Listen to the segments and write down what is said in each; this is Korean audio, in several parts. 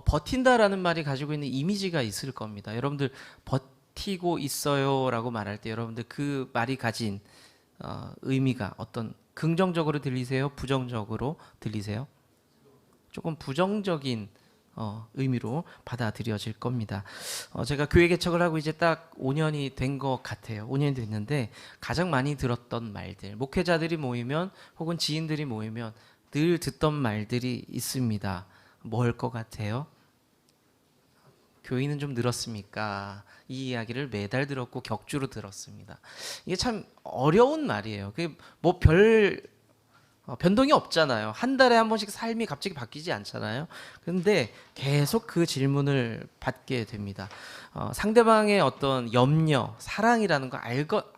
버틴다라는 말이 가지고 있는 이미지가 있을 겁니다. 여러분들 버티고 있어요라고 말할 때 여러분들 그 말이 가진 의미가 어떤 긍정적으로 들리세요? 부정적으로 들리세요? 조금 부정적인 의미로 받아들여질 겁니다. 제가 교회 개척을 하고 이제 딱 5년이 된 것 같아요. 5년이 됐는데 가장 많이 들었던 말들, 목회자들이 모이면 혹은 지인들이 모이면 늘 듣던 말들이 있습니다. 뭘 것 같아요? 교인은 좀 늘었습니까? 이 이야기를 매달 들었고 격주로 들었습니다. 이게 참 어려운 말이에요. 그게 뭐 별 변동이 없잖아요. 한 달에 한 번씩 삶이 갑자기 바뀌지 않잖아요. 그런데 계속 그 질문을 받게 됩니다. 상대방의 어떤 염려, 사랑이라는 거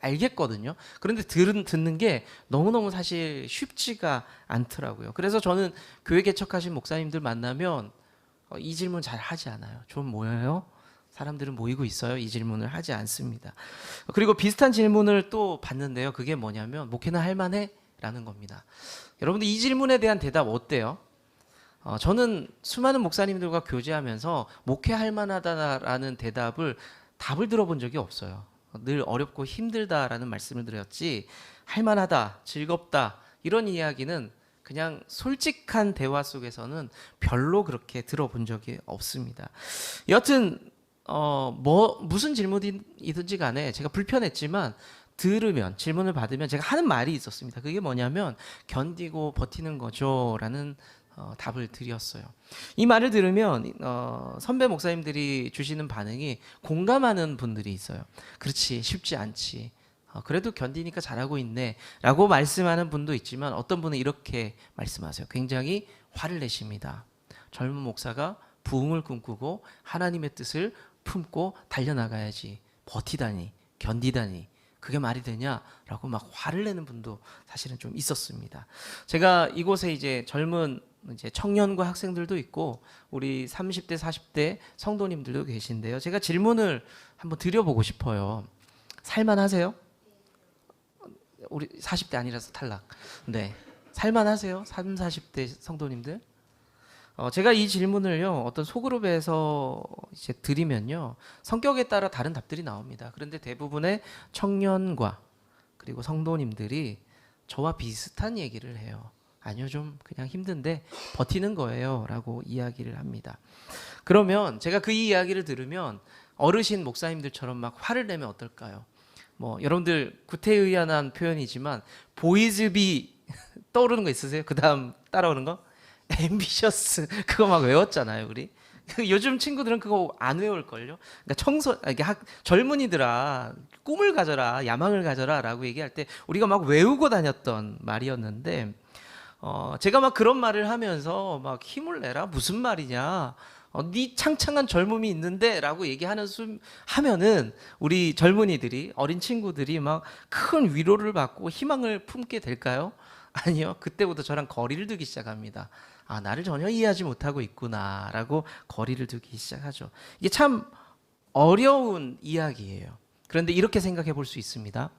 알겠거든요. 그런데 듣는 게 너무너무 사실 쉽지가 않더라고요. 그래서 저는 교회 개척하신 목사님들 만나면 이 질문 잘 하지 않아요. 좀 모여요? 사람들은 모이고 있어요? 이 질문을 하지 않습니다. 그리고 비슷한 질문을 또 받는데요. 그게 뭐냐면 목회는 할 만해? 라는 겁니다. 여러분들 이 질문에 대한 대답 어때요? 저는 수많은 목사님들과 교제하면서 목회할 만하다라는 답을 들어본 적이 없어요. 늘 어렵고 힘들다라는 말씀을 드렸지 할 만하다, 즐겁다 이런 이야기는 그냥 솔직한 대화 속에서는 별로 그렇게 들어본 적이 없습니다. 여튼 무슨 질문이든지 간에 제가 불편했지만 들으면 질문을 받으면 제가 하는 말이 있었습니다. 그게 뭐냐면 견디고 버티는 거죠 라는 답을 드렸어요. 이 말을 들으면 선배 목사님들이 주시는 반응이 공감하는 분들이 있어요. 그렇지 쉽지 않지. 그래도 견디니까 잘하고 있네 라고 말씀하는 분도 있지만 어떤 분은 이렇게 말씀하세요. 굉장히 화를 내십니다. 젊은 목사가 부흥을 꿈꾸고 하나님의 뜻을 품고 달려나가야지 버티다니 견디다니 그게 말이 되냐라고 막 화를 내는 분도 사실은 좀 있었습니다. 제가 이곳에 이제 젊은 청년과 학생들도 있고 우리 30대 40대 성도님들도 계신데요. 제가 질문을 한번 드려보고 싶어요. 살만하세요? 우리 40대 아니라서 탈락. 네, 살만하세요? 30, 40대 성도님들? 제가 이 질문을요 어떤 소그룹에서 이제 드리면요 성격에 따라 다른 답들이 나옵니다. 그런데 대부분의 청년과 그리고 성도님들이 저와 비슷한 얘기를 해요. 아니요, 좀 그냥 힘든데 버티는 거예요라고 이야기를 합니다. 그러면 제가 그 이야기를 들으면 어르신 목사님들처럼 막 화를 내면 어떨까요? 뭐 여러분들 구태의연한 표현이지만 보이즈비 떠오르는 거 있으세요? 그 다음 따라오는 거? 앰비셔스 그거 막 외웠잖아요 우리. 요즘 친구들은 그거 안 외울걸요. 그러니까 젊은이들아 꿈을 가져라 야망을 가져라라고 얘기할 때 우리가 막 외우고 다녔던 말이었는데 제가 막 그런 말을 하면서 막 힘을 내라 무슨 말이냐 네 창창한 젊음이 있는데 라고 하면은 우리 젊은이들이 어린 친구들이 막 큰 위로를 받고 희망을 품게 될까요? 아니요. 그때부터 저랑 거리를 두기 시작합니다. 아, 나를 전혀 이해하지 못하고 있구나 라고 거리를 두기 시작하죠. 이게 참 어려운 이야기예요. 그런데 이렇게 생각해 볼 수 있습니다.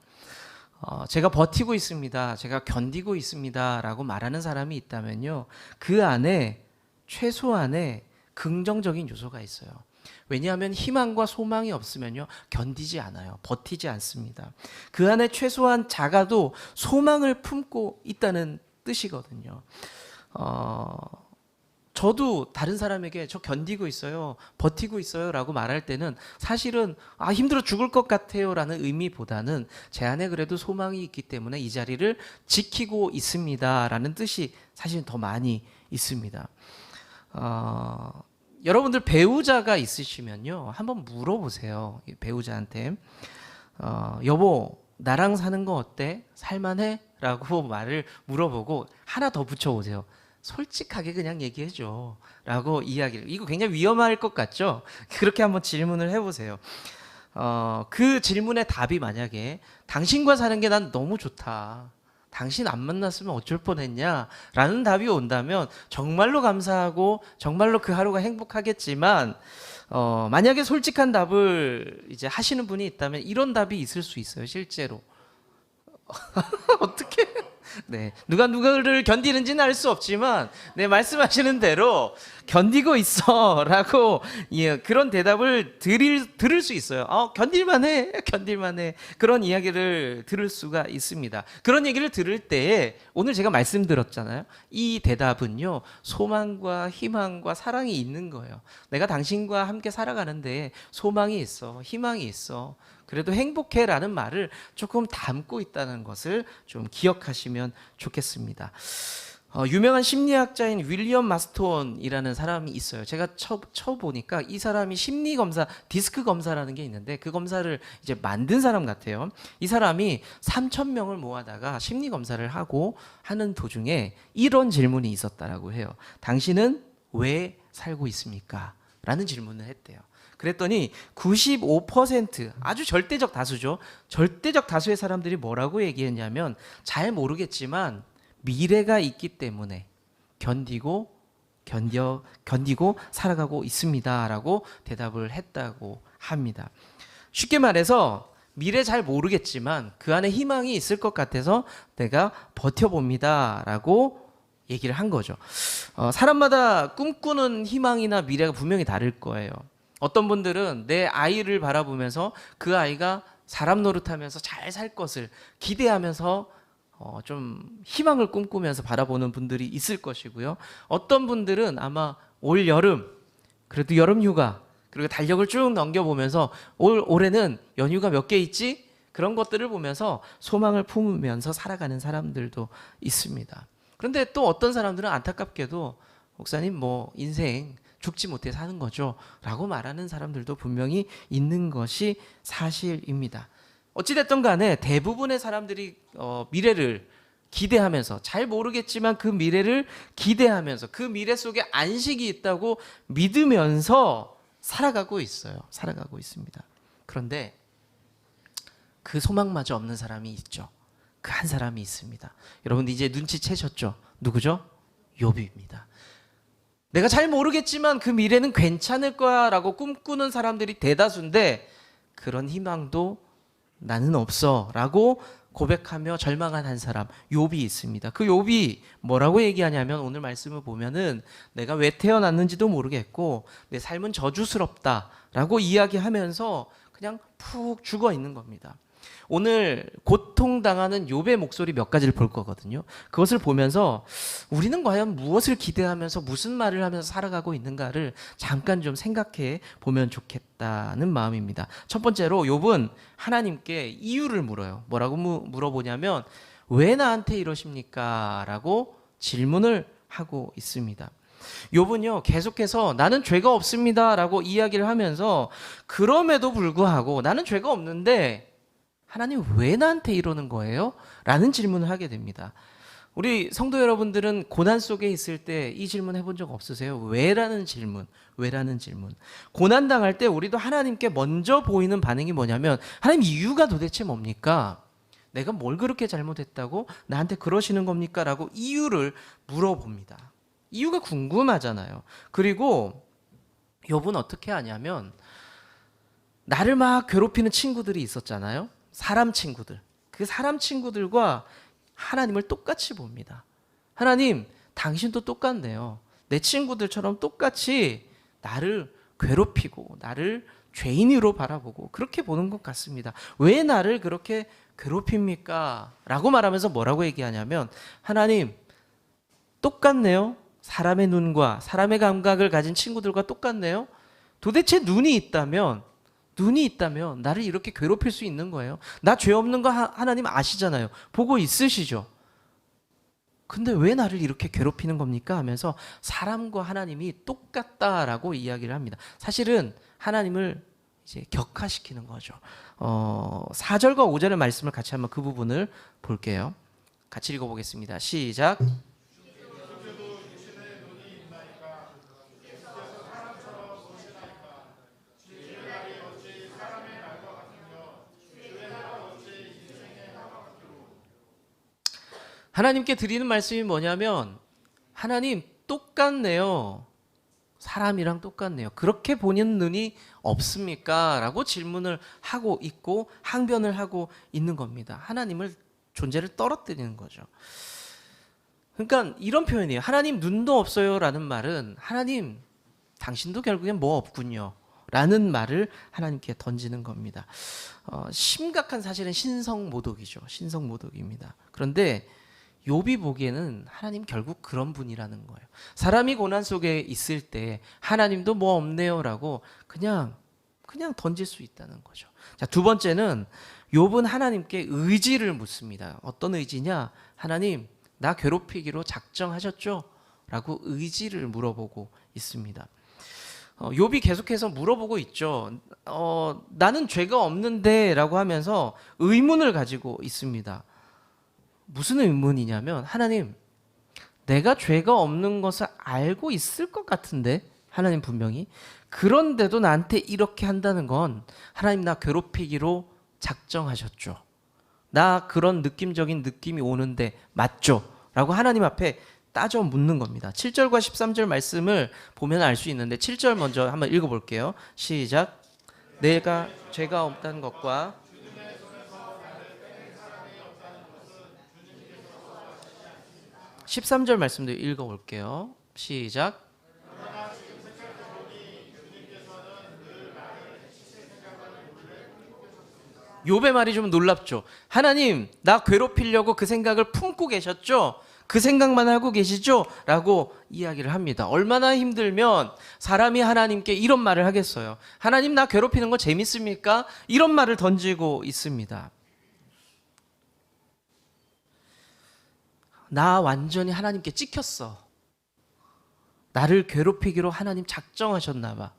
제가 버티고 있습니다. 제가 견디고 있습니다 라고 말하는 사람이 있다면요 그 안에 최소한의 긍정적인 요소가 있어요. 왜냐하면 희망과 소망이 없으면요 견디지 않아요. 버티지 않습니다. 그 안에 최소한 작아도 소망을 품고 있다는 뜻이거든요. 저도 다른 사람에게 저 견디고 있어요, 버티고 있어요 라고 말할 때는 사실은 힘들어 죽을 것 같아요 라는 의미보다는 제 안에 그래도 소망이 있기 때문에 이 자리를 지키고 있습니다 라는 뜻이 사실은 더 많이 있습니다. 여러분들 배우자가 있으시면요 한번 물어보세요. 배우자한테 여보 나랑 사는 거 어때? 살만해? 라고 말을 물어보고 하나 더 붙여오세요. 솔직하게 그냥 얘기해줘 라고 이야기를. 이거 굉장히 위험할 것 같죠? 그렇게 한번 질문을 해보세요. 그 질문의 답이 만약에 당신과 사는 게 난 너무 좋다, 당신 안 만났으면 어쩔 뻔했냐 라는 답이 온다면 정말로 감사하고 정말로 그 하루가 행복하겠지만 만약에 솔직한 답을 이제 하시는 분이 있다면 이런 답이 있을 수 있어요. 실제로 어떻게 네, 누가 누구를 견디는지는 알 수 없지만 네, 말씀하시는 대로 견디고 있어라고 예, 그런 대답을 들을 수 있어요. 견딜만해, 견딜만해 그런 이야기를 들을 수가 있습니다. 그런 얘기를 들을 때에 오늘 제가 말씀드렸잖아요. 이 대답은요 소망과 희망과 사랑이 있는 거예요. 내가 당신과 함께 살아가는데 소망이 있어, 희망이 있어. 그래도 행복해라는 말을 조금 담고 있다는 것을 좀 기억하시면 좋겠습니다. 유명한 심리학자인 윌리엄 마스톤이라는 사람이 있어요. 제가 쳐보니까 이 사람이 심리 검사, 디스크 검사라는 게 있는데 그 검사를 이제 만든 사람 같아요. 이 사람이 3,000명을 모아다가 심리 검사를 하고 하는 도중에 이런 질문이 있었다라고 해요. 당신은 왜 살고 있습니까? 라는 질문을 했대요. 그랬더니 95% 아주 절대적 다수죠. 절대적 다수의 사람들이 뭐라고 얘기했냐면 잘 모르겠지만 미래가 있기 때문에 견디고 살아가고 있습니다라고 대답을 했다고 합니다. 쉽게 말해서 미래 잘 모르겠지만 그 안에 희망이 있을 것 같아서 내가 버텨봅니다라고 얘기를 한 거죠. 사람마다 꿈꾸는 희망이나 미래가 분명히 다를 거예요. 어떤 분들은 내 아이를 바라보면서 그 아이가 사람 노릇하면서 잘 살 것을 기대하면서 좀 희망을 꿈꾸면서 바라보는 분들이 있을 것이고요. 어떤 분들은 아마 올 여름 그래도 여름 휴가 그리고 달력을 쭉 넘겨보면서 올해는 연휴가 몇 개 있지? 그런 것들을 보면서 소망을 품으면서 살아가는 사람들도 있습니다. 그런데 또 어떤 사람들은 안타깝게도 목사님 뭐 인생 죽지 못해 사는 거죠 라고 말하는 사람들도 분명히 있는 것이 사실입니다. 어찌됐든 간에 대부분의 사람들이 미래를 기대하면서 잘 모르겠지만 그 미래를 기대하면서 그 미래 속에 안식이 있다고 믿으면서 살아가고 있어요. 살아가고 있습니다. 그런데 그 소망마저 없는 사람이 있죠. 그 한 사람이 있습니다. 여러분들 이제 눈치채셨죠? 누구죠? 욥입니다. 내가 잘 모르겠지만 그 미래는 괜찮을 거야 라고 꿈꾸는 사람들이 대다수인데 그런 희망도 나는 없어 라고 고백하며 절망한 한 사람 욥이 있습니다. 그 욥이 뭐라고 얘기하냐면 오늘 말씀을 보면은 내가 왜 태어났는지도 모르겠고 내 삶은 저주스럽다 라고 이야기하면서 그냥 푹 죽어 있는 겁니다. 오늘 고통당하는 욥의 목소리 몇 가지를 볼 거거든요. 그것을 보면서 우리는 과연 무엇을 기대하면서 무슨 말을 하면서 살아가고 있는가를 잠깐 좀 생각해 보면 좋겠다는 마음입니다. 첫 번째로 욥은 하나님께 이유를 물어요. 뭐라고 물어보냐면 왜 나한테 이러십니까? 라고 질문을 하고 있습니다. 욥은요 계속해서 나는 죄가 없습니다 라고 이야기를 하면서 그럼에도 불구하고 나는 죄가 없는데 하나님 왜 나한테 이러는 거예요? 라는 질문을 하게 됩니다. 우리 성도 여러분들은 고난 속에 있을 때 이 질문 해본 적 없으세요? 왜라는 질문, 왜라는 질문. 고난 당할 때 우리도 하나님께 먼저 보이는 반응이 뭐냐면 하나님 이유가 도대체 뭡니까? 내가 뭘 그렇게 잘못했다고 나한테 그러시는 겁니까? 라고 이유를 물어봅니다. 이유가 궁금하잖아요. 그리고 욥은 어떻게 하냐면 나를 막 괴롭히는 친구들이 있었잖아요. 사람 친구들. 그 사람 친구들과 하나님을 똑같이 봅니다. 하나님, 당신도 똑같네요. 내 친구들처럼 똑같이 나를 괴롭히고 나를 죄인으로 바라보고 그렇게 보는 것 같습니다. 왜 나를 그렇게 괴롭힙니까? 라고 말하면서 뭐라고 얘기하냐면 하나님, 똑같네요. 사람의 눈과 사람의 감각을 가진 친구들과 똑같네요. 도대체 눈이 있다면 나를 이렇게 괴롭힐 수 있는 거예요. 나 죄 없는 거 하나님 아시잖아요. 보고 있으시죠. 근데 왜 나를 이렇게 괴롭히는 겁니까? 하면서 사람과 하나님이 똑같다라고 이야기를 합니다. 사실은 하나님을 이제 격화시키는 거죠. 4절과 5절의 말씀을 같이 한번 그 부분을 볼게요. 같이 읽어보겠습니다. 시작. 하나님께 드리는 말씀이 뭐냐면 하나님 똑같네요. 사람이랑 똑같네요. 그렇게 보는 눈이 없습니까? 라고 질문을 하고 있고 항변을 하고 있는 겁니다. 하나님을 존재를 떨어뜨리는 거죠. 그러니까 이런 표현이에요. 하나님 눈도 없어요 라는 말은 하나님 당신도 결국엔 뭐 없군요 라는 말을 하나님께 던지는 겁니다. 심각한 사실은 신성모독이죠. 신성모독입니다. 그런데 욥이 보기에는 하나님 결국 그런 분이라는 거예요. 사람이 고난 속에 있을 때 하나님도 뭐 없네요라고 그냥 던질 수 있다는 거죠. 자, 두 번째는 욥은 하나님께 의지를 묻습니다. 어떤 의지냐? 하나님, 나 괴롭히기로 작정하셨죠? 라고 의지를 물어보고 있습니다. 욥이 계속해서 물어보고 있죠. 나는 죄가 없는데 라고 하면서 의문을 가지고 있습니다. 무슨 의문이냐면, 하나님, 내가 죄가 없는 것을 알고 있을 것 같은데, 하나님 분명히. 그런데도 나한테 이렇게 한다는 건 하나님 나 괴롭히기로 작정하셨죠. 나 그런 느낌적인 느낌이 오는데 맞죠? 라고 하나님 앞에 따져 묻는 겁니다. 7절과 13절 말씀을 보면 알 수 있는데 7절 먼저 한번 읽어볼게요. 시작. 내가 죄가 없다는 것과 13절 말씀도 읽어볼게요. 시작. 욥의 말이 좀 놀랍죠. 하나님, 나 괴롭히려고 그 생각을 품고 계셨죠? 그 생각만 하고 계시죠? 라고 이야기를 합니다. 얼마나 힘들면 사람이 하나님께 이런 말을 하겠어요. 하나님, 나 괴롭히는 거 재밌습니까? 이런 말을 던지고 있습니다. 나 완전히 하나님께 찍혔어. 나를 괴롭히기로 하나님 작정하셨나 봐.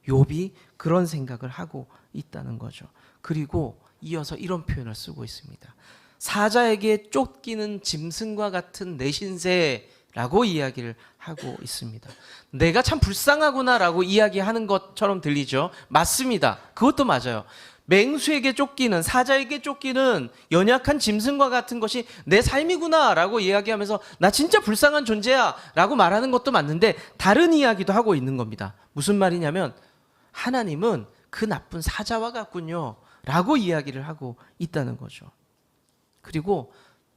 욥이 그런 생각을 하고 있다는 거죠. 그리고 이어서 이런 표현을 쓰고 있습니다. 사자에게 쫓기는 짐승과 같은 내 신세라고 이야기를 하고 있습니다. 내가 참 불쌍하구나라고 이야기하는 것처럼 들리죠. 맞습니다. 그것도 맞아요. 맹수에게 쫓기는, 사자에게 쫓기는 연약한 짐승과 같은 것이 내 삶이구나라고 이야기하면서 나 진짜 불쌍한 존재야 라고 말하는 것도 맞는데 다른 이야기도 하고 있는 겁니다. 무슨 말이냐면 하나님은 그 나쁜 사자와 같군요 라고 이야기를 하고 있다는 거죠. 그리고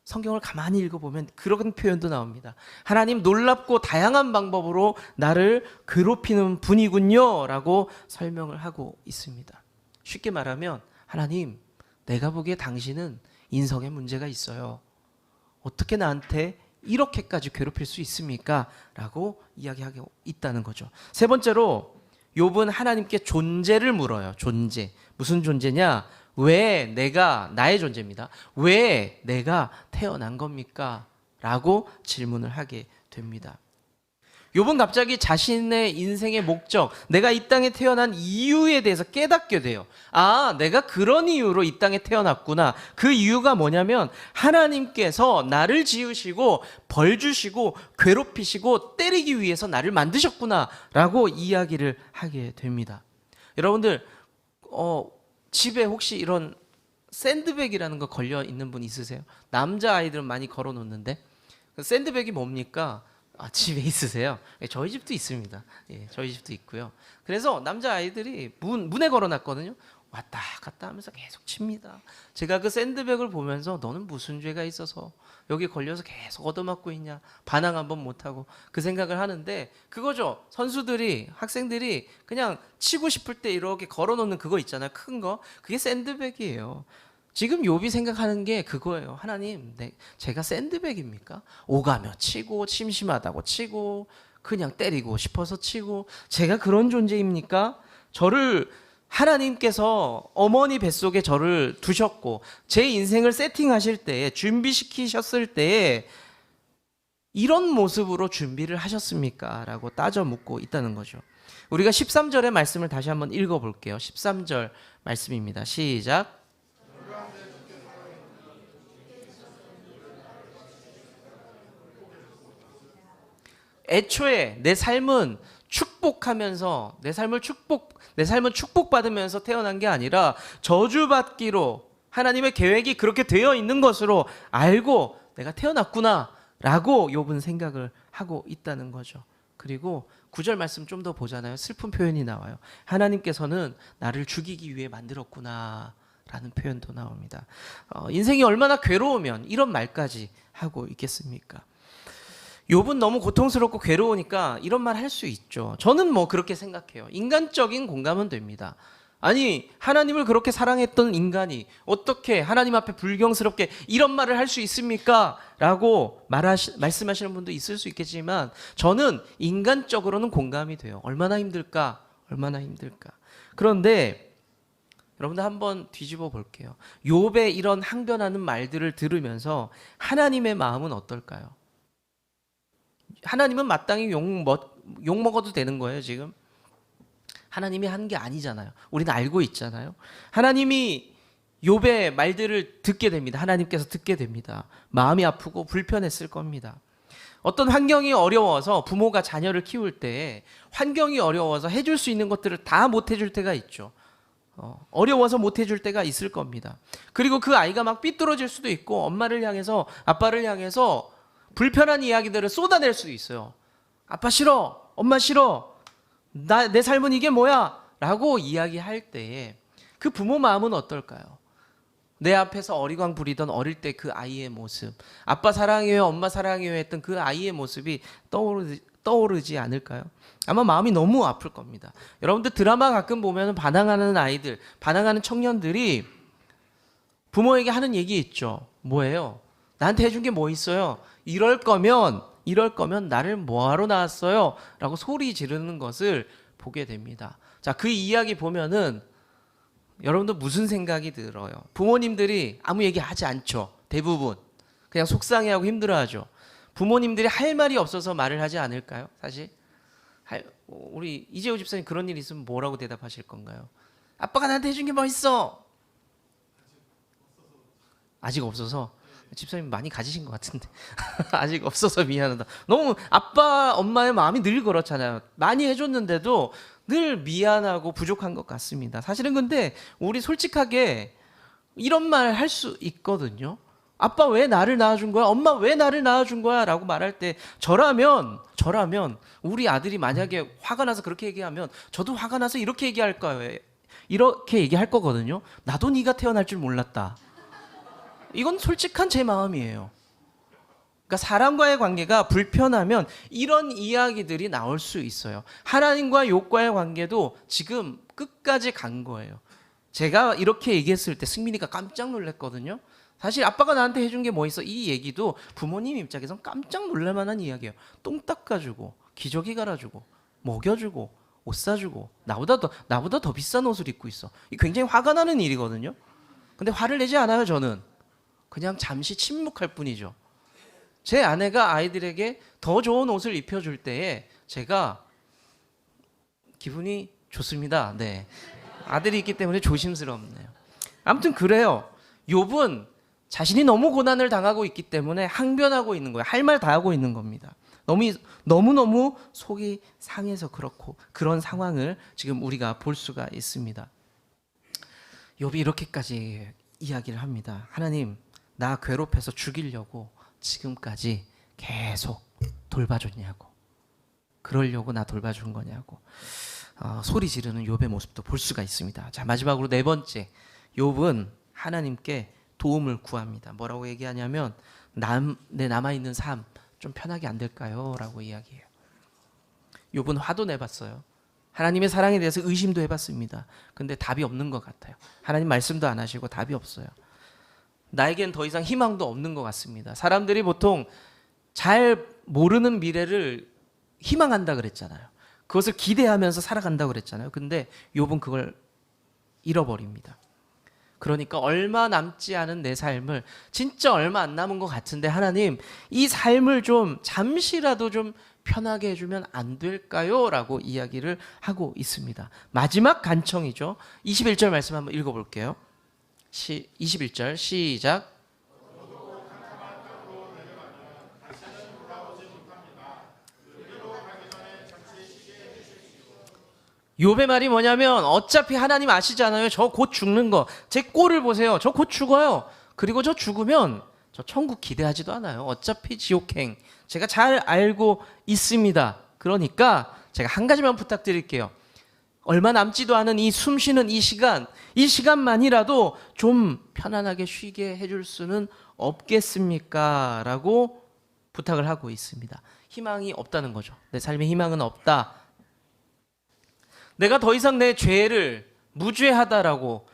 성경을 가만히 읽어보면 그런 표현도 나옵니다. 하나님 놀랍고 다양한 방법으로 나를 괴롭히는 분이군요 라고 설명을 하고 있습니다. 쉽게 말하면 하나님, 내가 보기에 당신은 인성에 문제가 있어요. 어떻게 나한테 이렇게까지 괴롭힐 수 있습니까? 라고 이야기하고 있다는 거죠. 세 번째로 욥은 하나님께 존재를 물어요. 존재. 무슨 존재냐? 왜 내가, 나의 존재입니다. 왜 내가 태어난 겁니까? 라고 질문을 하게 됩니다. 욥은 갑자기 자신의 인생의 목적, 내가 이 땅에 태어난 이유에 대해서 깨닫게 돼요. 아, 내가 그런 이유로 이 땅에 태어났구나. 그 이유가 뭐냐면 하나님께서 나를 지으시고 벌 주시고 괴롭히시고 때리기 위해서 나를 만드셨구나 라고 이야기를 하게 됩니다. 여러분들 집에 혹시 이런 샌드백이라는 거 걸려 있는 분 있으세요? 남자 아이들은 많이 걸어 놓는데 샌드백이 뭡니까? 집에 있으세요? 저희 집도 있습니다. 예, 저희 집도 있고요. 그래서 남자 아이들이 문에 걸어놨거든요. 왔다 갔다 하면서 계속 칩니다. 제가 그 샌드백을 보면서 너는 무슨 죄가 있어서 여기 걸려서 계속 얻어맞고 있냐, 반항 한번 못하고 그 생각을 하는데 그거죠. 선수들이, 학생들이 그냥 치고 싶을 때 이렇게 걸어놓는 그거 있잖아요. 큰 거. 그게 샌드백이에요. 지금 욥이 생각하는 게 그거예요. 하나님, 제가 샌드백입니까? 오가며 치고 심심하다고 치고 그냥 때리고 싶어서 치고 제가 그런 존재입니까? 저를 하나님께서 어머니 뱃속에 저를 두셨고 제 인생을 세팅하실 때, 준비시키셨을 때 이런 모습으로 준비를 하셨습니까? 라고 따져 묻고 있다는 거죠. 우리가 13절의 말씀을 다시 한번 읽어볼게요. 13절 말씀입니다. 시작. 애초에 내 삶은 축복하면서 내 삶은 축복받으면서 태어난 게 아니라 저주받기로 하나님의 계획이 그렇게 되어 있는 것으로 알고 내가 태어났구나 라고 욥은 생각을 하고 있다는 거죠. 그리고 9절 말씀 좀 더 보잖아요. 슬픈 표현이 나와요. 하나님께서는 나를 죽이기 위해 만들었구나 라는 표현도 나옵니다. 인생이 얼마나 괴로우면 이런 말까지 하고 있겠습니까? 욥은 너무 고통스럽고 괴로우니까 이런 말 할 수 있죠. 저는 뭐 그렇게 생각해요. 인간적인 공감은 됩니다. 아니, 하나님을 그렇게 사랑했던 인간이 어떻게 하나님 앞에 불경스럽게 이런 말을 할 수 있습니까? 라고 말씀하시는 분도 있을 수 있겠지만 저는 인간적으로는 공감이 돼요. 얼마나 힘들까? 얼마나 힘들까? 그런데 여러분들 한번 뒤집어 볼게요. 욥의 이런 항변하는 말들을 들으면서 하나님의 마음은 어떨까요? 하나님은 마땅히 욕 먹어도 되는 거예요, 지금? 하나님이 한 게 아니잖아요. 우리는 알고 있잖아요. 하나님이 욥의 말들을 듣게 됩니다. 하나님께서 듣게 됩니다. 마음이 아프고 불편했을 겁니다. 어떤 환경이 어려워서 부모가 자녀를 키울 때 환경이 어려워서 해줄 수 있는 것들을 다 못 해줄 때가 있죠. 어려워서 못 해줄 때가 있을 겁니다. 그리고 그 아이가 막 삐뚤어질 수도 있고 엄마를 향해서 아빠를 향해서 불편한 이야기들을 쏟아낼 수도 있어요. 아빠 싫어, 엄마 싫어, 내 삶은 이게 뭐야? 라고 이야기할 때에 그 부모 마음은 어떨까요? 내 앞에서 어리광 부리던 어릴 때 그 아이의 모습, 아빠 사랑해요, 엄마 사랑해요 했던 그 아이의 모습이 떠오르지 않을까요? 아마 마음이 너무 아플 겁니다. 여러분들 드라마 가끔 보면 반항하는 아이들, 반항하는 청년들이 부모에게 하는 얘기 있죠. 뭐예요? 나한테 해준 게 뭐 있어요? 이럴 거면 나를 뭐하러 낳았어요? 라고 소리 지르는 것을 보게 됩니다. 자, 그 이야기 보면은 여러분들 무슨 생각이 들어요? 부모님들이 아무 얘기 하지 않죠. 대부분. 그냥 속상해하고 힘들어하죠. 부모님들이 할 말이 없어서 말을 하지 않을까요? 사실? 우리 이재호 집사님 그런 일 있으면 뭐라고 대답하실 건가요? 아빠가 나한테 해준 게 뭐 있어? 아직 없어서? 집사님 많이 가지신 것 같은데 아직 없어서 미안하다. 너무 아빠 엄마의 마음이 늘 그렇잖아요. 많이 해줬는데도 늘 미안하고 부족한 것 같습니다. 사실은 근데 우리 솔직하게 이런 말 할 수 있거든요. 아빠 왜 나를 낳아준 거야? 엄마 왜 나를 낳아준 거야? 라고 말할 때 저라면 우리 아들이 만약에 화가 나서 그렇게 얘기하면 저도 화가 나서 이렇게 얘기할 거예요. 이렇게 얘기할 거거든요. 나도 네가 태어날 줄 몰랐다. 이건 솔직한 제 마음이에요. 그러니까 사람과의 관계가 불편하면 이런 이야기들이 나올 수 있어요. 하나님과 욥과의 관계도 지금 끝까지 간 거예요. 제가 이렇게 얘기했을 때 승민이가 깜짝 놀랐거든요. 사실 아빠가 나한테 해준 게 뭐 있어? 이 얘기도 부모님 입장에선 깜짝 놀랄 만한 이야기예요. 똥 닦아주고 기저귀 갈아주고 먹여주고 옷 사주고 나보다 더 비싼 옷을 입고 있어. 이 굉장히 화가 나는 일이거든요. 근데 화를 내지 않아요. 저는 그냥 잠시 침묵할 뿐이죠. 제 아내가 아이들에게 더 좋은 옷을 입혀줄 때에 제가 기분이 좋습니다. 네, 아들이 있기 때문에 조심스럽네요. 아무튼 그래요. 욥은 자신이 너무 고난을 당하고 있기 때문에 항변하고 있는 거예요. 할 말 다 하고 있는 겁니다. 너무너무 속이 상해서 그렇고 그런 상황을 지금 우리가 볼 수가 있습니다. 욥이 이렇게까지 이야기를 합니다. 하나님, 나 괴롭혀서 죽이려고 지금까지 계속 돌봐줬냐고, 그러려고 나 돌봐준 거냐고 소리 지르는 욥의 모습도 볼 수가 있습니다. 자, 마지막으로 네 번째, 욥은 하나님께 도움을 구합니다. 뭐라고 얘기하냐면 내 남아있는 삶 좀 편하게 안 될까요? 라고 이야기해요. 욥은 화도 내봤어요. 하나님의 사랑에 대해서 의심도 해봤습니다. 근데 답이 없는 것 같아요. 하나님 말씀도 안 하시고 답이 없어요. 나에겐 더 이상 희망도 없는 것 같습니다. 사람들이 보통 잘 모르는 미래를 희망한다 그랬잖아요. 그것을 기대하면서 살아간다 그랬잖아요. 근데 욥은 그걸 잃어버립니다. 그러니까 얼마 남지 않은 내 삶을, 진짜 얼마 안 남은 것 같은데 하나님, 이 삶을 좀 잠시라도 좀 편하게 해주면 안 될까요? 라고 이야기를 하고 있습니다. 마지막 간청이죠. 21절 말씀 한번 읽어볼게요. 21절 시작. 욥의 말이 뭐냐면 어차피 하나님 아시잖아요. 저 곧 죽는 거. 제 꼴을 보세요. 저 곧 죽어요. 그리고 저 죽으면 저 천국 기대하지도 않아요. 어차피 지옥행. 제가 잘 알고 있습니다. 그러니까 제가 한 가지만 부탁드릴게요. 얼마 남지도 않은 이 숨쉬는 이 시간만이라도 좀 편안하게 쉬게 해줄 수는 없겠습니까? 라고 부탁을 하고 있습니다. 희망이 없다는 거죠. 내 삶에 희망은 없다. 내가 더 이상 내 죄를 무죄하다라고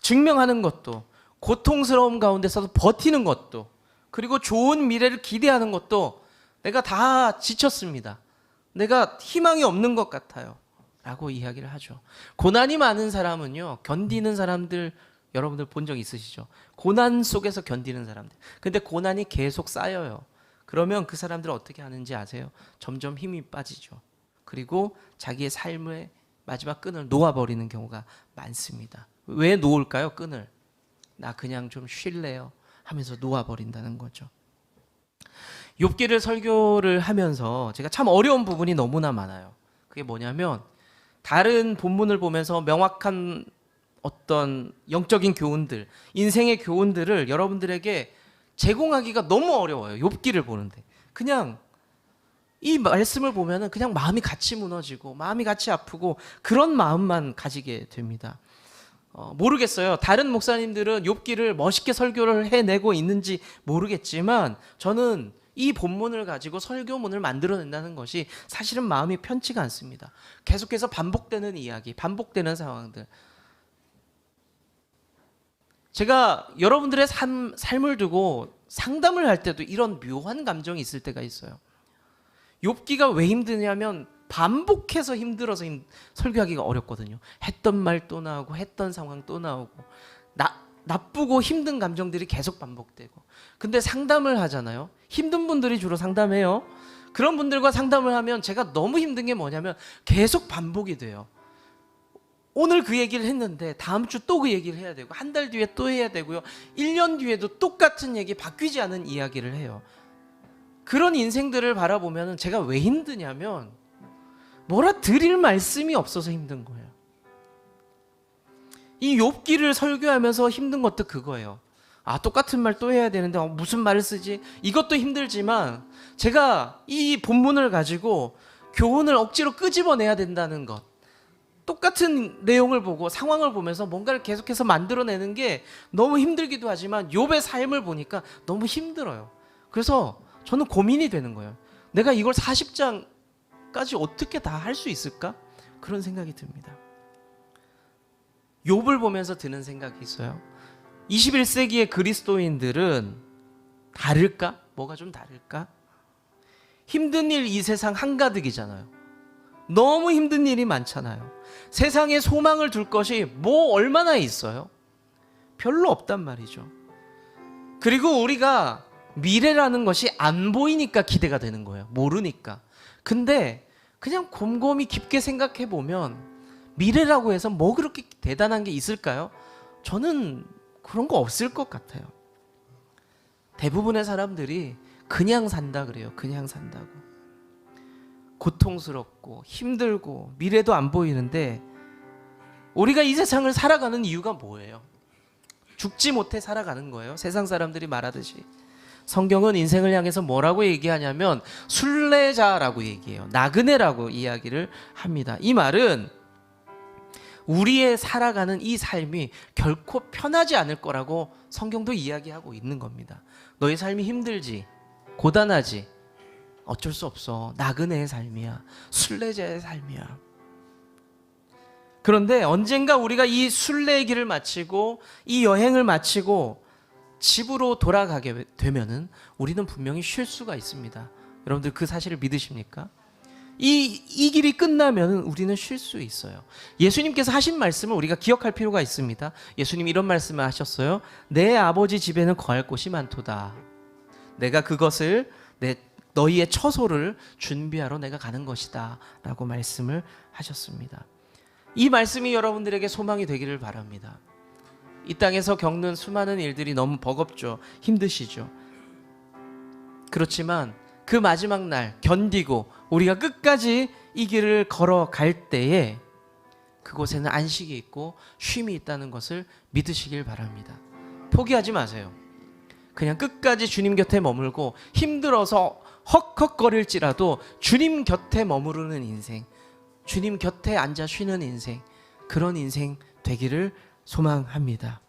증명하는 것도, 고통스러움 가운데서도 버티는 것도, 그리고 좋은 미래를 기대하는 것도 내가 다 지쳤습니다. 내가 희망이 없는 것 같아요. 라고 이야기를 하죠. 고난이 많은 사람은요, 견디는 사람들 여러분들 본 적 있으시죠? 고난 속에서 견디는 사람들. 근데 고난이 계속 쌓여요. 그러면 그 사람들은 어떻게 하는지 아세요? 점점 힘이 빠지죠. 그리고 자기의 삶의 마지막 끈을 놓아버리는 경우가 많습니다. 왜 놓을까요? 끈을. 나 그냥 좀 쉴래요 하면서 놓아버린다는 거죠. 욥기를 설교를 하면서 제가 참 어려운 부분이 너무나 많아요. 그게 뭐냐면 다른 본문을 보면서 명확한 어떤 영적인 교훈들, 인생의 교훈들을 여러분들에게 제공하기가 너무 어려워요. 욥기를 보는데 그냥 이 말씀을 보면은 그냥 마음이 같이 무너지고 마음이 같이 아프고 그런 마음만 가지게 됩니다. 모르겠어요. 다른 목사님들은 욥기를 멋있게 설교를 해내고 있는지 모르겠지만 저는 이 본문을 가지고 설교문을 만들어낸다는 것이 사실은 마음이 편치가 않습니다. 계속해서 반복되는 이야기, 반복되는 상황들. 제가 여러분들의 삶을 두고 상담을 할 때도 이런 묘한 감정이 있을 때가 있어요. 욥기가 왜 힘드냐면 반복해서 힘들어서 설교하기가 어렵거든요. 했던 말 또 나오고 했던 상황 또 나오고 나쁘고 힘든 감정들이 계속 반복되고. 근데 상담을 하잖아요. 힘든 분들이 주로 상담해요. 그런 분들과 상담을 하면 제가 너무 힘든 게 뭐냐면 계속 반복이 돼요. 오늘 그 얘기를 했는데 다음 주 또 그 얘기를 해야 되고 한 달 뒤에 또 해야 되고요. 1년 뒤에도 똑같은 얘기, 바뀌지 않은 이야기를 해요. 그런 인생들을 바라보면 제가 왜 힘드냐면 뭐라 드릴 말씀이 없어서 힘든 거예요. 이 욥기를 설교하면서 힘든 것도 그거예요. 똑같은 말 또 해야 되는데 무슨 말을 쓰지? 이것도 힘들지만 제가 이 본문을 가지고 교훈을 억지로 끄집어내야 된다는 것, 똑같은 내용을 보고 상황을 보면서 뭔가를 계속해서 만들어내는 게 너무 힘들기도 하지만 욥의 삶을 보니까 너무 힘들어요. 그래서 저는 고민이 되는 거예요. 내가 이걸 40장까지 어떻게 다 할 수 있을까? 그런 생각이 듭니다. 욥을 보면서 드는 생각이 있어요. 21세기의 그리스도인들은 다를까? 뭐가 좀 다를까? 힘든 일 이 세상 한가득이잖아요. 너무 힘든 일이 많잖아요. 세상에 소망을 둘 것이 뭐 얼마나 있어요? 별로 없단 말이죠. 그리고 우리가 미래라는 것이 안 보이니까 기대가 되는 거예요. 모르니까. 근데 그냥 곰곰이 깊게 생각해 보면 미래라고 해서 뭐 그렇게 대단한 게 있을까요? 저는 그런 거 없을 것 같아요. 대부분의 사람들이 그냥 산다 그래요. 그냥 산다고. 고통스럽고 힘들고 미래도 안 보이는데 우리가 이 세상을 살아가는 이유가 뭐예요? 죽지 못해 살아가는 거예요. 세상 사람들이 말하듯이. 성경은 인생을 향해서 뭐라고 얘기하냐면 순례자라고 얘기해요. 나그네라고 이야기를 합니다. 이 말은 우리의 살아가는 이 삶이 결코 편하지 않을 거라고 성경도 이야기하고 있는 겁니다. 너의 삶이 힘들지, 고단하지, 어쩔 수 없어. 나그네의 삶이야. 순례자의 삶이야. 그런데 언젠가 우리가 이 순례의 길을 마치고 이 여행을 마치고 집으로 돌아가게 되면은 우리는 분명히 쉴 수가 있습니다. 여러분들 그 사실을 믿으십니까? 이 길이 끝나면 우리는 쉴 수 있어요. 예수님께서 하신 말씀을 우리가 기억할 필요가 있습니다. 예수님 이런 말씀을 하셨어요. 내 아버지 집에는 거할 곳이 많도다. 내가 그것을 너희의 처소를 준비하러 내가 가는 것이다 라고 말씀을 하셨습니다. 이 말씀이 여러분들에게 소망이 되기를 바랍니다. 이 땅에서 겪는 수많은 일들이 너무 버겁죠. 힘드시죠. 그렇지만 그 마지막 날 견디고 우리가 끝까지 이 길을 걸어갈 때에 그곳에는 안식이 있고 쉼이 있다는 것을 믿으시길 바랍니다. 포기하지 마세요. 그냥 끝까지 주님 곁에 머물고 힘들어서 헉헉거릴지라도 주님 곁에 머무르는 인생, 주님 곁에 앉아 쉬는 인생, 그런 인생 되기를 소망합니다.